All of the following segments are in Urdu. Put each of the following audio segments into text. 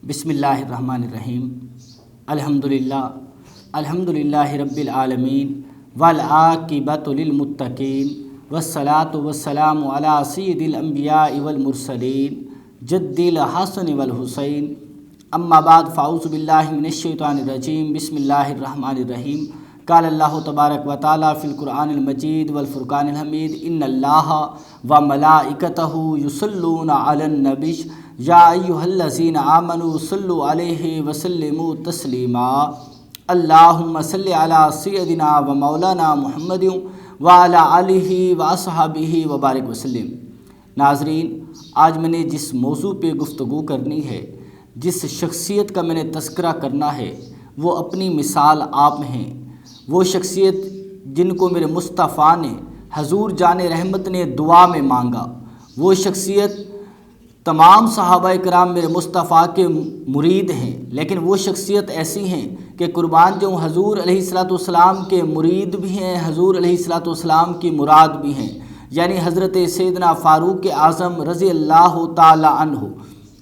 بسم اللہ الرحمن الرحیم الحمدللہ رب العالمین والعاقبۃ للمتقین والصلاة والسلام علی سید الانبیاء والمرسلین جد الحسن والحسین اما بعد فاعوذ باللہ من الشیطان الرجیم بسم اللہ الرحمن الرحیم قال اللہ تبارک و تعالی فی القرآن المجید والفرقان الحمید ان اللہ وملائکتہ یصلون علی النبی یا ایھا الذین آمنوا صلوا علیہ وسلموا تسلیما اللہم صلی علی سیدنا و مولانا محمد وعلی آلہ واصحابہ وبارک وسلم۔ ناظرین، آج میں نے جس موضوع پہ گفتگو کرنی ہے، جس شخصیت کا میں نے تذکرہ کرنا ہے، وہ اپنی مثال آپ ہیں۔ وہ شخصیت جن کو میرے مصطفیٰ نے، حضور جان رحمت نے دعا میں مانگا، وہ شخصیت تمام صحابہ کرام میرے مصطفیٰ کے مرید ہیں، لیکن وہ شخصیت ایسی ہیں کہ قربان جو حضور علیہ الصلوۃ والسلام کے مرید بھی ہیں، حضور علیہ الصلوۃ والسلام کی مراد بھی ہیں، یعنی حضرت سیدنا فاروق اعظم رضی اللہ تعالی عنہ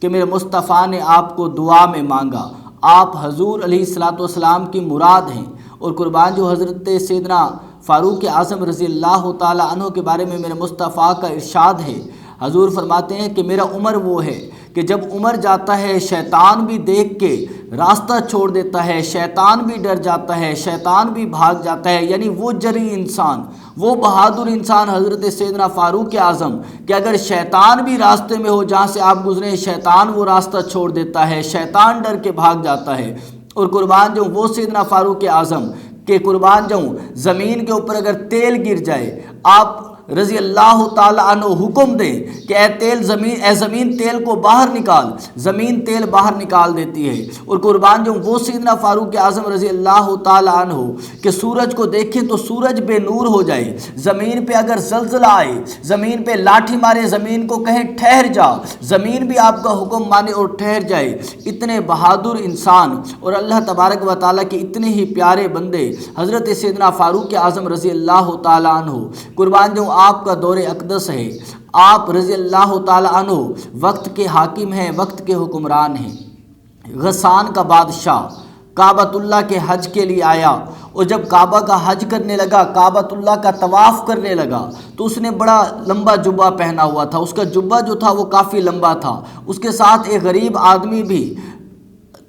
کہ میرے مصطفیٰ نے آپ کو دعا میں مانگا، آپ حضور علیہ الصلوۃ والسلام کی مراد ہیں۔ اور قربان جو حضرت سیدنا فاروق اعظم رضی اللہ تعالی عنہ کے بارے میں میرے مصطفیٰ کا ارشاد ہے، حضور فرماتے ہیں کہ میرا عمر وہ ہے کہ جب عمر جاتا ہے شیطان بھی دیکھ کے راستہ چھوڑ دیتا ہے، شیطان بھی ڈر جاتا ہے، شیطان بھی بھاگ جاتا ہے، یعنی وہ جری انسان، وہ بہادر انسان حضرت سیدنا فاروق اعظم کہ اگر شیطان بھی راستے میں ہو جہاں سے آپ گزریں، شیطان وہ راستہ چھوڑ دیتا ہے، شیطان ڈر کے بھاگ جاتا ہے۔ اور قربان جو وہ سیدنا فاروق اعظم کہ قربان جو زمین کے اوپر اگر تیل گر جائے، آپ رضی اللہ تعالی عنہ حکم دیں کہ اے زمین تیل کو باہر نکال، زمین تیل باہر نکال دیتی ہے۔ اور قربان جو وہ سیدنا فاروق اعظم رضی اللہ تعالی عنہ کہ سورج کو دیکھیں تو سورج بے نور ہو جائے، زمین پہ اگر زلزلہ آئے، زمین پہ لاٹھی مارے، زمین کو کہیں ٹھہر جا، زمین بھی آپ کا حکم مانے اور ٹھہر جائے۔ اتنے بہادر انسان اور اللہ تبارک و تعالیٰ کے اتنے ہی پیارے بندے حضرت سیدنا فاروق اعظم رضی اللہ تعالی عنہ قربان جو آپ کا دور اقدس ہے، آپ رضی اللہ تعالی عنہ وقت کے حاکم ہیں، وقت کے حکمران ہیں۔ غسان کا بادشاہ کعبۃ اللہ کے حج کے لیے آیا، اور جب کعبہ کا حج کرنے لگا، کعبۃ اللہ کا طواف کرنے لگا، تو اس نے بڑا لمبا جبہ پہنا ہوا تھا، اس کا جبہ جو تھا وہ کافی لمبا تھا۔ اس کے ساتھ ایک غریب آدمی بھی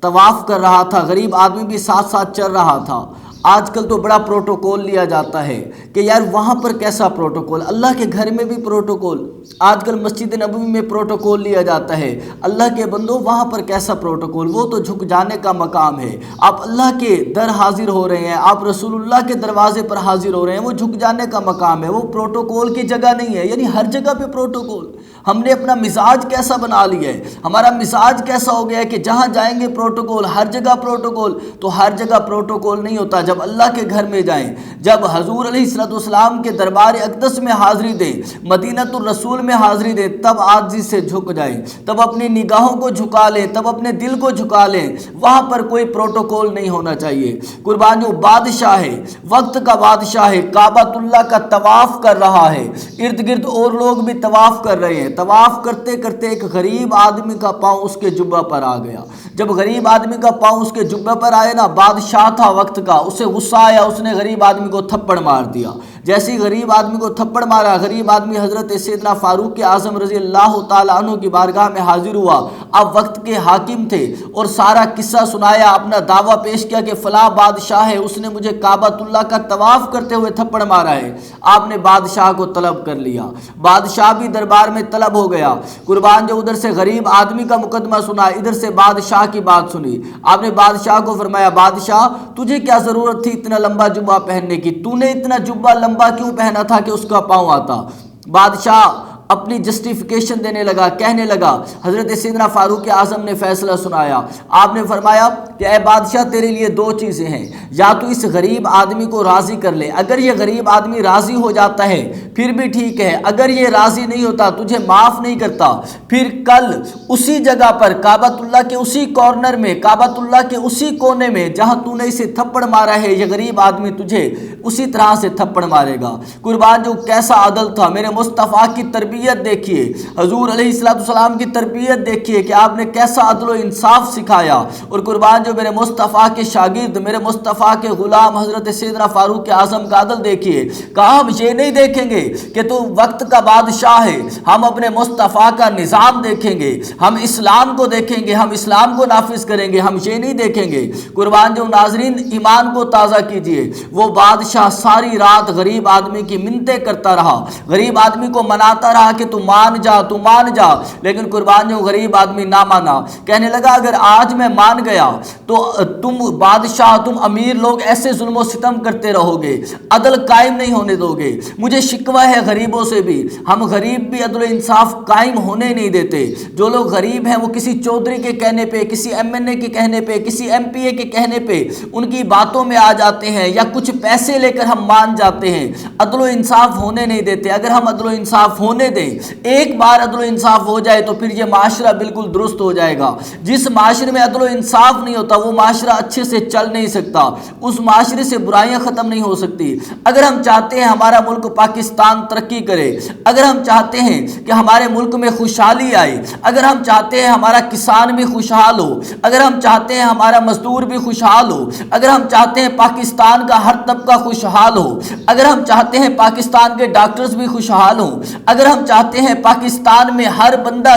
طواف کر رہا تھا، غریب آدمی بھی ساتھ ساتھ چل رہا تھا۔ آج کل تو بڑا پروٹوکول لیا جاتا ہے کہ یار وہاں پر کیسا پروٹوکول، اللہ کے گھر میں بھی پروٹوکول، آج کل مسجد نبوی میں پروٹوکول لیا جاتا ہے، اللہ کے بندوں وہاں پر کیسا پروٹوکول، وہ تو جھک جانے کا مقام ہے۔ آپ اللہ کے در حاضر ہو رہے ہیں، آپ رسول اللہ کے دروازے پر حاضر ہو رہے ہیں، وہ جھک جانے کا مقام ہے، وہ پروٹوکول کی جگہ نہیں ہے۔ یعنی ہر جگہ پہ پروٹوکول، ہم نے اپنا مزاج کیسا بنا لیا ہے، ہمارا مزاج کیسا ہو گیا ہے کہ جہاں جائیں گے پروٹوکول، ہر جگہ پروٹوکول۔ تو ہر جگہ پروٹوکول نہیں ہوتا، جب اللہ کے گھر میں جائیں، جب حضور علیہ الصلوۃ والسلام کے دربار اقدس میں حاضری دیں، مدینۃ الرسول میں حاضری دیں، تب عاجزی سے جھک جائیں، تب اپنی نگاہوں کو جھکا لیں، تب اپنے دل کو جھکا لیں۔ وہاں پر کوئی پروٹوکول نہیں ہونا چاہیے۔ قربان جو بادشاہ ہے، وقت کا بادشاہ ہے، کعبۃ اللہ کا طواف کر رہا ہے، ارد گرد اور لوگ بھی طواف کر رہے ہیں۔ طواف کرتے کرتے ایک غریب آدمی کا پاؤں اس کے جبہ پر آ گیا۔ جب غریب آدمی کا پاؤں اس کے جبہ پر آئے نا، بادشاہ تھا وقت کا، اسے غصہ آیا، اس نے غریب آدمی کو تھپڑ مار دیا۔ جیسے ہی غریب آدمی کو تھپڑ مارا، غریب آدمی حضرت سیدنا فاروق اعظم رضی اللہ تعالی عنہ کی بارگاہ میں حاضر ہوا۔ اب وقت کے حاکم تھے اور سارا قصہ سنایا، اپنا دعویٰ پیش کیا کہ فلاں بادشاہ ہے، اس نے مجھے کعبۃ اللہ کا طواف کرتے ہوئے تھپڑ مارا ہے۔ آپ نے بادشاہ کو طلب کر لیا، بادشاہ بھی دربار میں طلب ہو گیا۔ قربان جو ادھر سے غریب آدمی کا مقدمہ سنا، ادھر سے بادشاہ کی بات سنی۔ آپ نے بادشاہ کو فرمایا، بادشاہ تجھے کیا ضرورت تھی اتنا لمبا جبہ پہننے کی، تو نے اتنا جبہ لمبا کیوں پہنا تھا کہ اس کا پاؤں آتا؟ بادشاہ اپنی جسٹیفیکیشن دینے لگا، کہنے لگا۔ حضرت سیدنا فاروق اعظم نے فیصلہ سنایا، آپ نے فرمایا کہ اے بادشاہ تیرے لیے دو چیزیں ہیں، یا تو اس غریب آدمی کو راضی کر لے، اگر یہ غریب آدمی راضی ہو جاتا ہے پھر بھی ٹھیک ہے، اگر یہ راضی نہیں ہوتا، تجھے معاف نہیں کرتا، پھر کل اسی جگہ پر کعبۃ اللہ کے اسی کارنر میں، کعبۃ اللہ کے اسی کونے میں جہاں تو نے اسے تھپڑ مارا ہے، یہ غریب آدمی تجھے اسی طرح سے تھپڑ مارے گا۔ قربان جو کیسا عدل تھا، میرے مصطفیٰ کی تربیت تربیت دیکھیے، حضور علیہ السلام کی تربیت دیکھیے کہ آپ نے کیسا عدل و انصاف سکھایا۔ اور قربان جو میرے مصطفیٰ کے شاگرد، میرے مصطفیٰ کے غلام حضرت سیدنا فاروق اعظم کا عدل دیکھیے۔ کہا ہم یہ نہیں دیکھیں گے کہ تو وقت کا بادشاہ ہے، ہم اپنے مصطفیٰ کا نظام دیکھیں گے، ہم اسلام کو دیکھیں گے، ہم اسلام کو نافذ کریں گے، ہم یہ نہیں دیکھیں گے۔ قربان جو ناظرین ایمان کو تازہ کیجئے، وہ بادشاہ ساری رات غریب آدمی کی منتیں کرتا رہا، غریب آدمی کو مناتا رہا کہ تو مان جا، تو مان جا، لیکن قربان جو غریب آدمی نہ مانا، کہنے لگا اگر آج میں مان گیا تو تم بادشاہ، تم امیر لوگ ایسے ظلم و ستم کرتے رہو گے، عدل قائم نہیں ہونے دو گے۔ مجھے شکوہ ہے غریبوں سے بھی، ہم غریب بھی عدل و انصاف قائم ہونے نہیں دیتے۔ جو لوگ غریب ہیں وہ کسی چودھری کے کہنے پہ، کسی ایم این اے کے کہنے پہ، کسی ایم پی اے کے کہنے پہ ان کی باتوں میں آ جاتے ہیں، یا کچھ پیسے لے کر ہم مان جاتے ہیں، عدل و انصاف ہونے نہیں دیتے۔ اگر ہم عدل و انصاف ہونے دیں، ایک بار عدل و انصاف ہو جائے تو پھر یہ معاشرہ بالکل درست ہو جائے گا۔ جس معاشرے میں عدل و انصاف نہیں ہوتا وہ معاشرہ اچھے سے چل نہیں سکتا، اس معاشرے سے برائیاں ختم نہیں ہو سکتی۔ اگر ہم چاہتے ہیں ہمارا ملک پاکستان ترقی کرے، اگر ہم چاہتے ہیں کہ ہمارے ملک میں خوشحالی آئے، اگر ہم چاہتے ہیں ہمارا کسان بھی خوشحال ہو، اگر ہم چاہتے ہیں ہمارا مزدور بھی خوشحال ہو، اگر ہم چاہتے ہیں پاکستان کا ہر طبقہ خوشحال ہو، اگر ہم چاہتے ہیں پاکستان کے ڈاکٹرز بھی خوشحال ہوں، اگر ہم چاہتے ہیں پاکستان میں ہر بندہ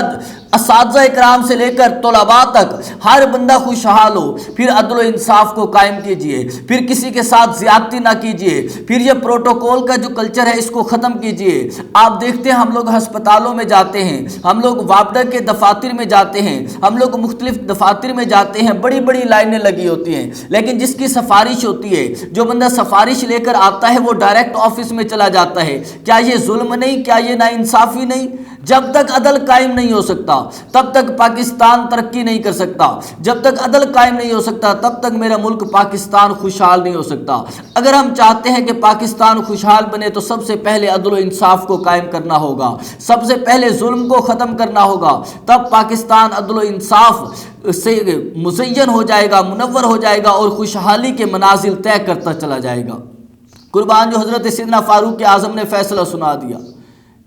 اساتذہ اکرام سے لے کر طلباء تک ہر بندہ خوشحال ہو، پھر عدل و انصاف کو قائم کیجئے، پھر کسی کے ساتھ زیادتی نہ کیجئے، پھر یہ پروٹوکول کا جو کلچر ہے اس کو ختم کیجئے۔ آپ دیکھتے ہیں ہم لوگ ہسپتالوں میں جاتے ہیں، ہم لوگ وابڈا کے دفاتر میں جاتے ہیں، ہم لوگ مختلف دفاتر میں جاتے ہیں، بڑی بڑی لائنیں لگی ہوتی ہیں، لیکن جس کی سفارش ہوتی ہے، جو بندہ سفارش لے کر آتا ہے وہ ڈائریکٹ آفس میں چلا جاتا ہے۔ کیا یہ ظلم نہیں؟ کیا یہ ناانصافی نہیں؟ جب تک عدل قائم نہیں ہو سکتا تب تک پاکستان ترقی نہیں کر سکتا، جب تک عدل قائم نہیں ہو سکتا تب تک میرا ملک پاکستان خوشحال نہیں ہو سکتا۔ اگر ہم چاہتے ہیں کہ پاکستان خوشحال بنے تو سب سے پہلے عدل و انصاف کو قائم کرنا ہوگا، سب سے پہلے ظلم کو ختم کرنا ہوگا، تب پاکستان عدل و انصاف سے مزین ہو جائے گا، منور ہو جائے گا اور خوشحالی کے منازل طے کرتا چلا جائے گا۔ قربان جو حضرت سیدنا فاروق اعظم نے فیصلہ سنا دیا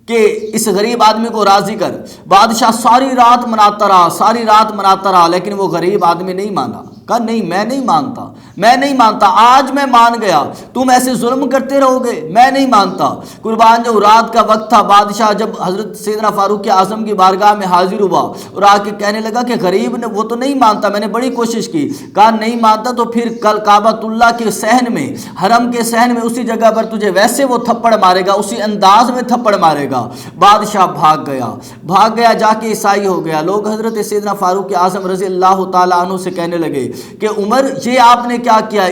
کہ اس غریب آدمی کو راضی کر۔ بادشاہ ساری رات مناتا رہا، ساری رات مناتا رہا، لیکن وہ غریب آدمی نہیں مانا۔ کہا نہیں، میں نہیں مانتا، میں نہیں مانتا، آج میں مان گیا، تم ایسے ظلم کرتے رہو گے، میں نہیں مانتا۔ قربان جو رات کا وقت تھا، بادشاہ جب حضرت سیدنا فاروق اعظم کی بارگاہ میں حاضر ہوا اور آ کے کہنے لگا کہ غریب نے وہ تو نہیں مانتا، میں نے بڑی کوشش کی۔ کہا نہیں مانتا تو پھر کل کعبۃ اللہ کے صحن میں، حرم کے صحن میں اسی جگہ پر تجھے ویسے وہ تھپڑ مارے گا، اسی انداز میں تھپڑ مارے گا۔ بادشاہ بھاگ گیا جا کے عیسائی ہو گیا۔ لوگ حضرت سیدنا فاروق اعظم رضی اللہ تعالیٰ عنہ سے کہنے لگے کہ عمر یہ آپ نے کیا کیا؟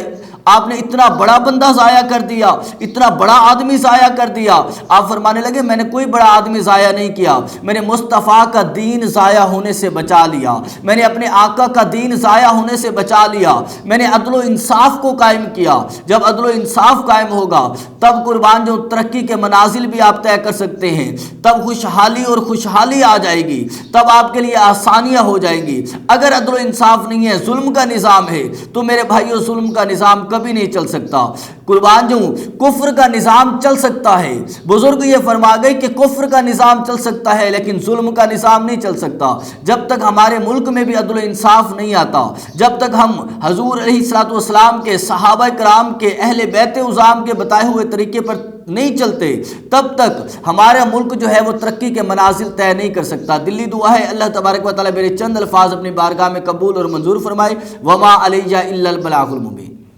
آپ نے اتنا بڑا بندہ ضائع کر دیا، اتنا بڑا آدمی ضائع کر دیا۔ آپ فرمانے لگے میں نے کوئی بڑا آدمی ضائع نہیں کیا، میں نے مصطفیٰ کا دین ضائع ہونے سے بچا لیا، میں نے اپنے آقا کا دین ضائع ہونے سے بچا لیا، میں نے عدل و انصاف کو قائم کیا۔ جب عدل و انصاف قائم ہوگا تب قربان جو ترقی کے منازل بھی آپ طے کر سکتے ہیں، تب خوشحالی اور خوشحالی آ جائے گی، تب آپ کے لیے آسانیاں ہو جائیں گی۔ اگر عدل و انصاف نہیں ہے، ظلم کا نظام ہے، تو میرے بھائیو ظلم کا نظام کبھی نہیں چل سکتا۔ قربان جو کفر کا نظام چل سکتا ہے، بزرگ یہ فرما گئے کہ کفر کا نظام چل سکتا ہے لیکن ظلم کا نظام نہیں چل سکتا۔ جب تک ہمارے ملک میں بھی عدل و انصاف نہیں آتا، جب تک ہم حضور علیہ الصلوۃ والسلام کے، صحابہ کرام کے، اہل بیت عظام کے بتائے ہوئے طریقے پر نہیں چلتے، تب تک ہمارا ملک جو ہے وہ ترقی کے منازل طے نہیں کر سکتا۔ دلی دعا ہے اللہ تبارک و تعالیٰ میرے چند الفاظ اپنی بارگاہ میں قبول اور منظور فرمائے۔ وما علیہ الا البلاغ المبین۔